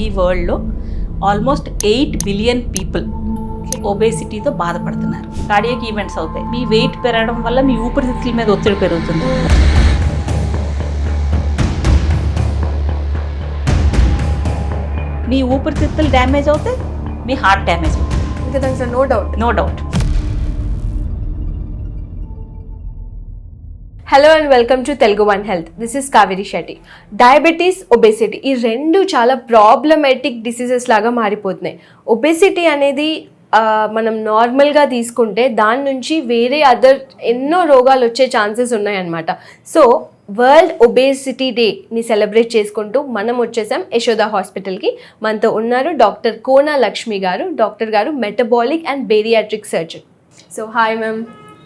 ఈ వరల్డ్లో almost 8 billion people ఒబేసిటీతో బాధపడుతున్నారు. కార్డియాక్ ఈవెంట్స్ అవుతాయి. మీ వెయిట్ పెరగడం వల్ల మీ ఊపిరితిత్తుల మీద ఒత్తిడి పెరుగుతుంది. మీ ఊపిరితిత్తులు డ్యామేజ్ అవుతాయి, మీ హార్ట్ డ్యామేజ్ అవుతుంది. ఇంకా దాంట్లో no doubt. Hello and welcome to Telugu one health. This is Kaveri Shetty. Diabetes, obesity ఈ రెండు చాలా ప్రాబ్లమేటిక్ డిసీజెస్ లాగా మారిపోతున్నాయి. ఒబేసిటీ అనేది మనం నార్మల్గా తీసుకుంటే దాని నుంచి వేరే అదర్ ఎన్నో రోగాలు వచ్చే ఛాన్సెస్ ఉన్నాయన్నమాట. సో వరల్డ్ ఒబేసిటీ డేని సెలబ్రేట్ చేసుకుంటూ మనం వచ్చేసాం యశోద హాస్పిటల్కి. మనతో ఉన్నారు డాక్టర్ కోనా లక్ష్మి గారు. డాక్టర్ గారు metabolic and bariatric surgeon. So hi ma'am,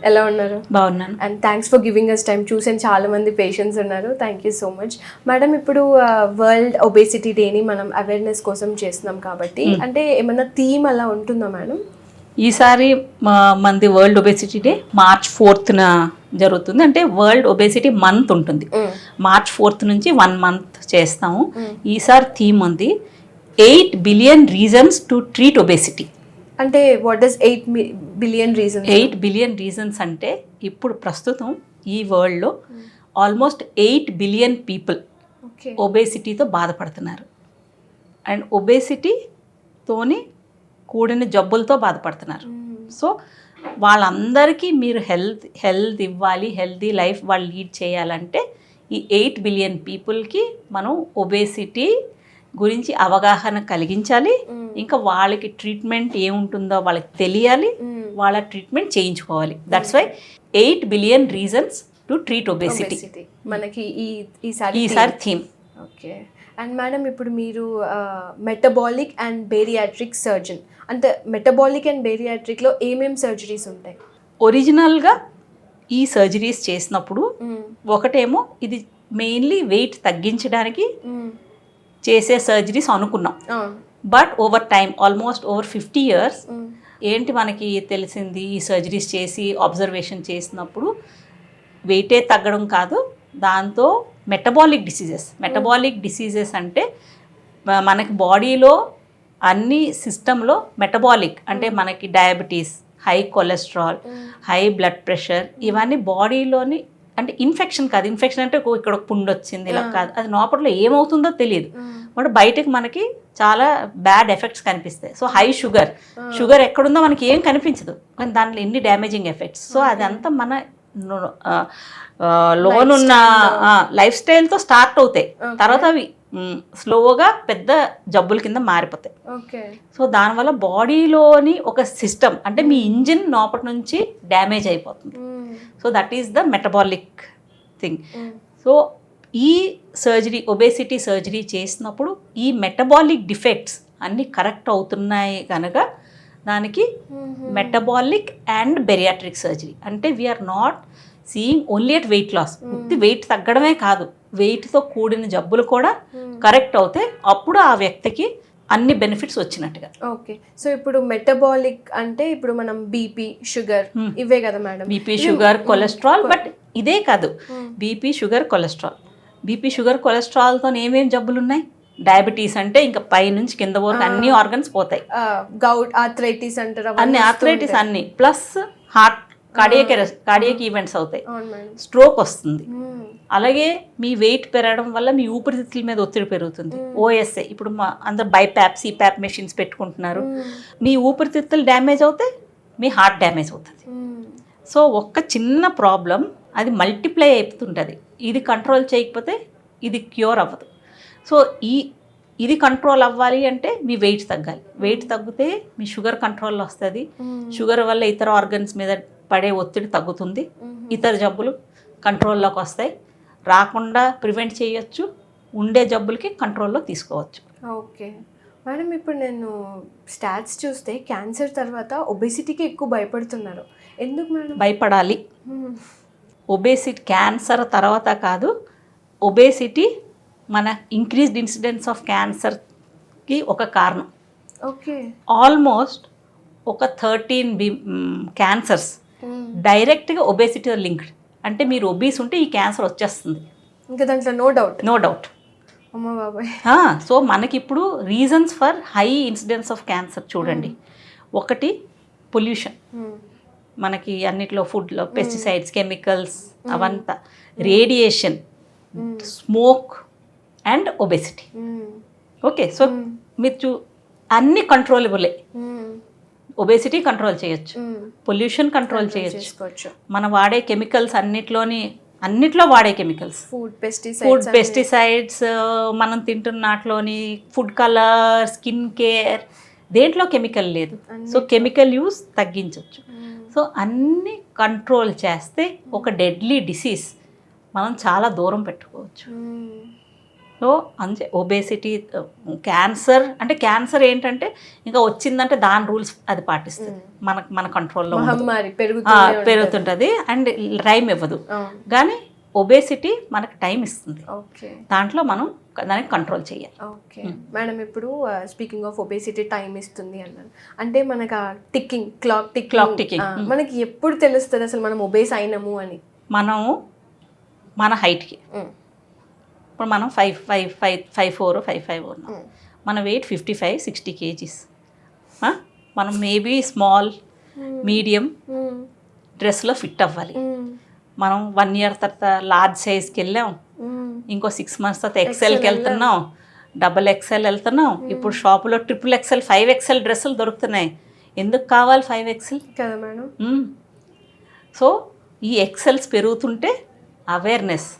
ఎలా ఉన్నారు? బాగున్నాను. And thanks for giving us time. చూసాను చాలా మంది పేషెంట్స్ ఉన్నారు. Thank you so much madam. ఇప్పుడు వరల్డ్ ఒబేసిటీ డేని మనం అవేర్నెస్ కోసం చేస్తున్నాం కాబట్టి అంటే ఏమన్నా థీమ్ అలా ఉంటుందా మేడం? ఈసారి మనది world obesity day March 4th జరుగుతుంది. అంటే వరల్డ్ ఒబేసిటీ మంత్ ఉంటుంది. March 4th నుంచి 1 month చేస్తాము. ఈసారి థీమ్ ఉంది 8 billion reasons to treat obesity. అంటే what does 8 billion reasons? 8 billion reasons అంటే ఇప్పుడు ప్రస్తుతం ఈ వరల్డ్లో ఆల్మోస్ట్ 8 బిలియన్ పీపుల్ ఒబేసిటీతో బాధపడుతున్నారు. అండ్ ఒబేసిటీతోని కూడిన జబ్బులతో బాధపడుతున్నారు. సో వాళ్ళందరికీ మీరు హెల్త్ ఇవ్వాలి, హెల్తీ లైఫ్ వాళ్ళు లీడ్ చేయాలంటే ఈ 8 బిలియన్ పీపుల్కి మనం ఒబేసిటీ గురించి అవగాహన కలిగించాలి. ఇంకా వాళ్ళకి ట్రీట్మెంట్ ఏముంటుందో వాళ్ళకి తెలియాలి, వాళ్ళ ట్రీట్మెంట్ చేయించుకోవాలి. That's why 8 billion reasons to treat obesity మనకి ఈసారి థీమ్. ఓకే. అండ్ మేడం ఇప్పుడు మీరు మెటబాలిక్ అండ్ బేరియాట్రిక్ సర్జన్. అంటే మెటబాలిక్ అండ్ బేరియాట్రిక్లో ఏమేమి సర్జరీస్ ఉంటాయి? ఒరిజినల్గా ఈ సర్జరీస్ చేసినప్పుడు ఒకటేమో ఇది మెయిన్లీ వెయిట్ తగ్గించడానికి చేసే సర్జరీస్ అనుకున్నాం. But over time almost over 50 years ఏంటి మనకి తెలిసింది, ఈ సర్జరీస్ చేసి అబ్జర్వేషన్ చేసినప్పుడు వెయిటే తగ్గడం కాదు, దాంతో మెటబాలిక్ డిసీజెస్ అంటే మనకి బాడీలో అన్ని సిస్టంలో మెటబాలిక్ అంటే మనకి diabetes, high cholesterol, high blood pressure, ఇవన్నీ బాడీలోని అంటే ఇన్ఫెక్షన్ కాదు. ఇన్ఫెక్షన్ అంటే ఇక్కడ ఒక పుండు వచ్చింది ఇలా కాదు, అది లోపల ఏమవుతుందో తెలియదు. బట్ బయటకు మనకి చాలా బ్యాడ్ ఎఫెక్ట్స్ కనిపిస్తాయి. సో హై షుగర్ ఎక్కడుందో మనకి ఏం కనిపించదు, కానీ దాంట్లో ఎన్ని డ్యామేజింగ్ ఎఫెక్ట్స్. సో అదంతా మన లోనున్న లైఫ్ స్టైల్తో స్టార్ట్ అవుతాయి, తర్వాత అవి స్లోగా పెద్ద జబ్బుల కింద మారిపోతాయి. సో దానివల్ల బాడీలోని ఒక సిస్టమ్ అంటే మీ ఇంజిన్ లోపటి నుంచి డ్యామేజ్ అయిపోతుంది. So that is the metabolic thing. So ఈ సర్జరీ ఒబేసిటీ సర్జరీ చేసినప్పుడు ఈ మెటబాలిక్ డిఫెక్ట్స్ అన్నీ కరెక్ట్ అవుతున్నాయి కనుక దానికి మెటబాలిక్ అండ్ బెరియాట్రిక్ సర్జరీ. అంటే we are not seeing only at weight loss. Weight తగ్గడమే కాదు, వెయిట్తో కూడిన జబ్బులు కూడా కరెక్ట్ అవుతే అప్పుడు ఆ వ్యక్తికి అన్ని బెనిఫిట్స్ వచ్చినట్టుగా. ఓకే. సో ఇప్పుడు మెటబాలిక్ అంటే ఇప్పుడు మనం బీపీ, షుగర్ ఇవే కదా madam? BP, sugar, cholesterol. But ఇదే కాదు, బీపీ, షుగర్, కొలెస్ట్రాల్తో ఏమేమి జబ్బులు ఉన్నాయి? డయాబెటీస్ అంటే ఇంకా పై నుంచి కింద వరకు అన్ని ఆర్గన్స్ పోతాయి. గౌట్, ఆర్థరైటిస్ అంటారు, అన్ని ఆర్థరైటిస్ అన్ని. ప్లస్ హార్ట్ కార్డియాక్ ఈవెంట్స్ అవుతాయి, స్ట్రోక్ వస్తుంది. అలాగే మీ వెయిట్ పెరగడం వల్ల మీ ఊపిరితిత్తుల మీద ఒత్తిడి పెరుగుతుంది. ఓఎస్ఏ ఇప్పుడు అందరు బైప్యాప్, సిప్యాప్ మెషిన్స్ పెట్టుకుంటున్నారు. మీ ఊపిరితిత్తులు డ్యామేజ్ అవుతాయి, మీ హార్ట్ డ్యామేజ్ అవుతుంది. సో ఒక్క చిన్న ప్రాబ్లం అది మల్టిప్లై అయిపోతుంటుంది. ఇది కంట్రోల్ చేయకపోతే ఇది క్యూర్ అవ్వదు. సో ఇది కంట్రోల్ అవ్వాలి అంటే మీ వెయిట్ తగ్గాలి. వెయిట్ తగ్గితే మీ షుగర్ కంట్రోల్లో వస్తుంది. షుగర్ వల్ల ఇతర ఆర్గన్స్ మీద పడే ఒత్తిడి తగ్గుతుంది, ఇతర జబ్బులు కంట్రోల్లోకి వస్తాయి. రాకుండా ప్రివెంట్ చేయొచ్చు, ఉండే జబ్బులకి కంట్రోల్లో తీసుకోవచ్చు. Okay madam. ఇప్పుడు నేను స్టాట్స్ చూస్తే క్యాన్సర్ తర్వాత ఒబేసిటీకి ఎక్కువ భయపడుతున్నారు. ఎందుకు మేడం? భయపడాలి. ఒబేసిటీ క్యాన్సర్ తర్వాత కాదు, ఒబేసిటీ మన ఇంక్రీజ్డ్ ఇన్సిడెన్స్ ఆఫ్ క్యాన్సర్కి ఒక కారణం. ఓకే. ఆల్మోస్ట్ ఒక 13 క్యాన్సర్స్ డైరెక్ట్గా ఒబేసిటీతో లింక్డ్. అంటే మీరు ఒబీస్ ఉంటే ఈ క్యాన్సర్ వచ్చేస్తుంది, ఇంకా దాంట్లో నో డౌట్. అమ్మ బాబాయ్. సో మనకి ఇప్పుడు reasons for high incidence of cancer చూడండి. ఒకటి పొల్యూషన్, మనకి అన్నిట్లో ఫుడ్లో పెస్టిసైడ్స్, కెమికల్స్ అవంతా, radiation, smoke and obesity. Okay, so మీరు అన్ని కంట్రోలబులే. ఒబేసిటీ కంట్రోల్ చేయొచ్చు, పొల్యూషన్ కంట్రోల్ చేయొచ్చు, మనం వాడే కెమికల్స్ అన్నిట్లో వాడే కెమికల్స్, ఫుడ్ పెస్టిసైడ్స్, మనం తింటున్నట్లోని ఫుడ్ కలర్, స్కిన్ కేర్, దేంట్లో కెమికల్ లేదు. సో కెమికల్ యూస్ తగ్గించవచ్చు. సో అన్ని కంట్రోల్ చేస్తే ఒక డెడ్లీ డిసీజ్ మనం చాలా దూరం పెట్టుకోవచ్చు. సో అంతే ఒబేసిటీ, క్యాన్సర్ ఏంటంటే ఇంకా వచ్చిందంటే దాని రూల్స్ అది పాటిస్తుంది, మన కంట్రోల్లో పెరుగుతుంటుంది అండ్ టైం ఇవ్వదు. కానీ ఒబేసిటీ మనకు టైం ఇస్తుంది, దాంట్లో మనం దానికి కంట్రోల్ చేయాలి. ఓకే మేడం, ఇప్పుడు స్పీకింగ్ ఆఫ్ ఒబేసిటీ టైం ఇస్తుంది అన్నాను అంటే మనకు క్లాక్ టికింగ్ మనకి ఎప్పుడు తెలుస్తుంది అసలు మనం ఒబేస్ అయినాము అని? మన హైట్కి ఇప్పుడు మనం 5'4", 5'5" ఉన్నాం, మన వెయిట్ 55-60 kgs. మనం మేబీ స్మాల్ మీడియం డ్రెస్లో ఫిట్ అవ్వాలి. మనం 1 year తర్వాత లార్జ్ సైజ్కి వెళ్ళాం, ఇంకో 6 months తర్వాత XLకి వెళ్తున్నాం, XXL వెళ్తున్నాం. ఇప్పుడు షాపులో XXL, 5XL డ్రెస్సులు దొరుకుతున్నాయి. ఎందుకు కావాలి 5XL కదా మేడం? సో ఈ XLs పెరుగుతుంటే అవేర్నెస్.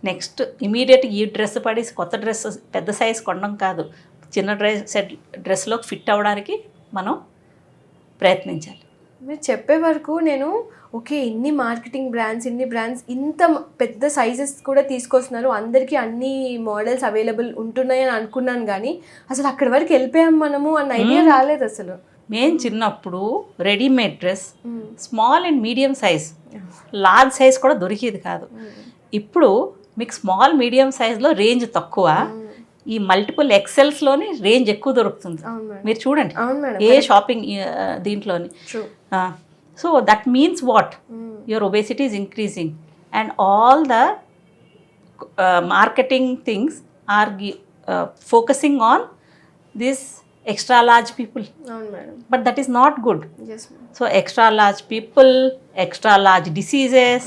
నెక్స్ట్ ఇమీడియట్గా ఈ డ్రెస్ పడేసి కొత్త డ్రెస్ పెద్ద సైజ్ కొనడం కాదు, చిన్న డ్రెస్లోకి ఫిట్ అవ్వడానికి మనం ప్రయత్నించాలి. మీరు చెప్పే వరకు నేను ఓకే ఇన్ని బ్రాండ్స్ ఇంత పెద్ద సైజెస్ కూడా తీసుకొస్తున్నారు, అందరికీ అన్ని మోడల్స్ అవైలబుల్ ఉంటున్నాయని అనుకున్నాను. కానీ అసలు అక్కడి వరకు వెళ్ళిపోయాం మనము అన్న ఐడియా రాలేదు అసలు. మేము చిన్నప్పుడు readymade dress small and medium size, large size కూడా దొరికేది కాదు. ఇప్పుడు మీకు స్మాల్ మీడియం సైజ్లో రేంజ్ తక్కువ, ఈ మల్టిపుల్ ఎక్సెల్స్లోని రేంజ్ ఎక్కువ దొరుకుతుంది. మీరు చూడండి ఏ షాపింగ్ దీంట్లోని. So that means what? Your obesity is increasing and all the marketing things are focusing on this extra large people. But that is not good. So extra large people, extra large diseases,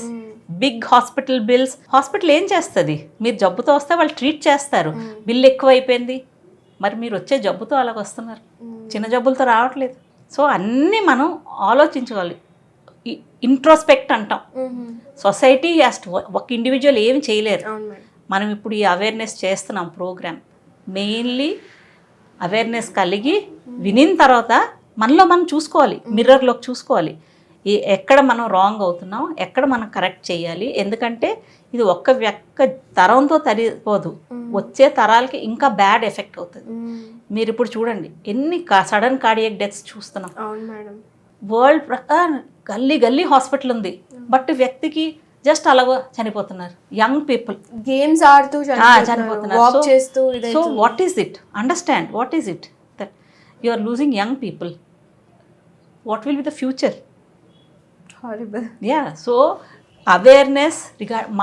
big hospital bills. Hospital ఏం చేస్తుంది? మీరు జబ్బుతో వస్తే వాళ్ళు treat చేస్తారు, bill ఎక్కువ అయిపోయింది. మరి మీరు వచ్చే జబ్బుతో అలాగ వస్తున్నారు, చిన్న జబ్బులతో రావట్లేదు. సో అన్నీ మనం ఆలోచించుకోవాలి. ఇంట్రోస్పెక్ట్ అంటాం. సొసైటీ ఒక ఇండివిజువల్ ఏమి చేయలేరు. మనం ఇప్పుడు ఈ అవేర్నెస్ చేస్తున్నాం ప్రోగ్రామ్, మెయిన్లీ అవేర్నెస్ కలిగి వినిన తర్వాత మనలో మనం చూసుకోవాలి, మిర్రర్లోకి చూసుకోవాలి, ఎక్కడ మనం రాంగ్ అవుతున్నాం, ఎక్కడ మనం కరెక్ట్ చేయాలి. ఎందుకంటే ఇది ఒక్క తరంతో తరిపోదు, వచ్చే తరాలకి ఇంకా బ్యాడ్ ఎఫెక్ట్ అవుతుంది. మీరు ఇప్పుడు చూడండి ఎన్ని సడన్ కార్డియాక్ డెత్స్ చూస్తున్నాం. వరల్డ్ గల్లీ హాస్పిటల్ ఉంది, బట్ వ్యక్తికి జస్ట్ అలాగో చనిపోతున్నారు. యంగ్ పీపుల్ గేమ్స్ ఆడుతూ చనిపోతున్నారు. So what is it? Understand what is it that you are losing young people. What will be the future? Horrible. Yeah, so awareness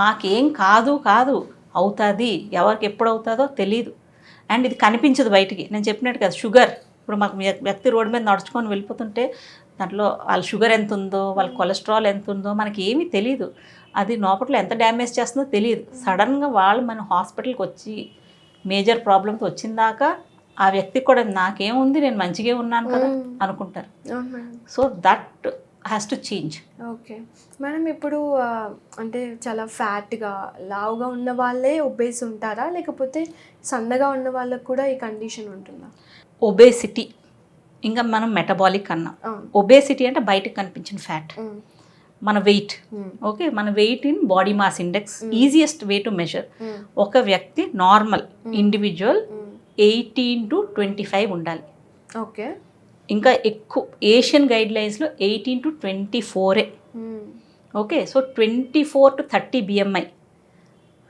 మాకేం కాదు అవుతుంది, ఎవరికి ఎప్పుడు అవుతుందో తెలీదు. అండ్ ఇది కనిపించదు బయటికి. నేను చెప్పినట్టు కదా, షుగర్ ఇప్పుడు మాకు వ్యక్తి రోడ్డు మీద నడుచుకొని వెళ్ళిపోతుంటే దాంట్లో వాళ్ళ షుగర్ ఎంత ఉందో, వాళ్ళ కొలెస్ట్రాల్ ఎంత ఉందో మనకి ఏమీ తెలియదు. అది లోపట్లో ఎంత డ్యామేజ్ చేస్తుందో తెలియదు. సడన్గా వాళ్ళు మన హాస్పిటల్కి వచ్చి మేజర్ ప్రాబ్లమ్తో వచ్చిందాకా ఆ వ్యక్తికి కూడా నాకేముంది, నేను మంచిగా ఉన్నాను కదా అనుకుంటారు. So that has to change. Okay madam, ఇప్పుడు అంటే చాలా ఫ్యాట్గా లావుగా ఉన్న వాళ్ళే ఒబేస్ ఉంటారా, లేకపోతే సన్నగా ఉన్న వాళ్ళకు కూడా ఈ కండిషన్ ఉంటుందా? ఒబేసిటీ ఇంకా మనం మెటబాలిక్ అన్నాం. ఒబేసిటీ అంటే బయటకు కనిపించిన ఫ్యాట్, మన వెయిట్. ఓకే, మన weight in body mass index easiest way to measure. ఒక వ్యక్తి నార్మల్ ఇండివిజువల్ 18 to 25 ఉండాలి. ఓకే, ఇంకా ఎక్కువ ఏషియన్ గైడ్ లైన్స్లో 18 to 24. Okay, so 24 to 30 BMI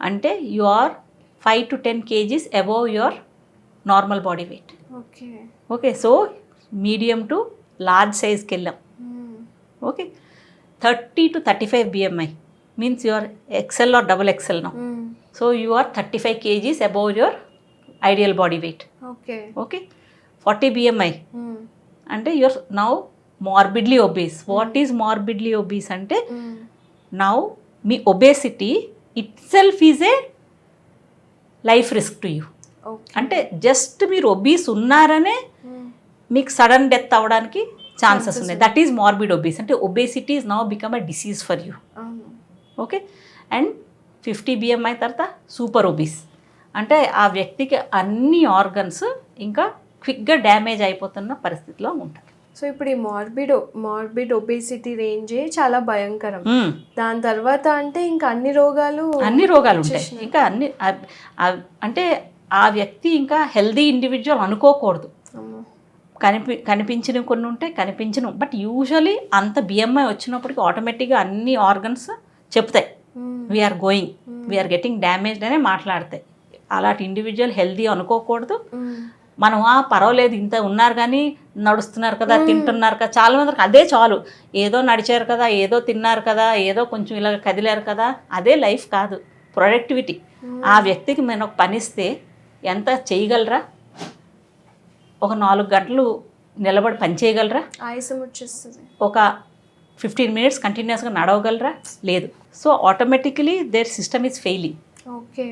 అంటే you are 5 to 10 kgs above your normal body weight. Okay, so medium to large సైజ్కి వెళ్ళాం. Okay, 30 to 35 BMI means you are XL or double XL now. So you are 35 kgs above your ideal body weight. Okay. Okay, 40 BMI అంటే your now morbidly obese. What is morbidly obese అంటే now మీ obesity it self is a life risk to you. అంటే just మీరు obese ఉన్నారనే మీకు sudden death అవ్వడానికి chances ఉన్నాయి. That is morbid obese. అంటే obesity is now become a disease for you. Okay, and 50 BMI తర్వాత సూపర్ ఒబీస్ అంటే ఆ వ్యక్తికి అన్ని ఆర్గన్స్ ఇంకా క్విక్గా డ్యామేజ్ అయిపోతున్న పరిస్థితిలో ఉంటుంది. సో ఇప్పుడు ఈ మార్బిడ్ ఒబేసిటీ రేంజే చాలా భయంకరం. దాని తర్వాత అంటే ఇంకా అన్ని రోగాలు ఉంటాయి. ఇంకా అన్ని అంటే ఆ వ్యక్తి ఇంకా హెల్దీ ఇండివిజువల్ అనుకోకూడదు. కనిపించినవి కొన్ని ఉంటాయి, కనిపించినవి. బట్ యూజువలీ అంత BMI వచ్చినప్పటికీ ఆటోమేటిక్గా అన్ని ఆర్గన్స్ చెప్తాయి we're going, we're getting damaged అనే మాట్లాడతాయి. అలాంటి ఇండివిజువల్ హెల్దీ అనుకోకూడదు. మనం పర్వాలేదు ఇంత ఉన్నారు కానీ నడుస్తున్నారు కదా, తింటున్నారు కదా, చాలా మందికి అదే చాలు. ఏదో నడిచారు కదా, ఏదో తిన్నారు కదా, ఏదో కొంచెం ఇలా కదిలారు కదా, అదే లైఫ్ కాదు. ప్రొడక్టివిటీ. ఆ వ్యక్తికి మనం ఒక పని ఇస్తే ఎంత చేయగలరా? ఒక 4 గంటలు నిలబడి పని చేయగలరా? ఆయాసం వచ్చేస్తుంది. ఒక 15 minutes కంటిన్యూస్గా నడవగలరా? లేదు. So automatically their system is failing. Okay.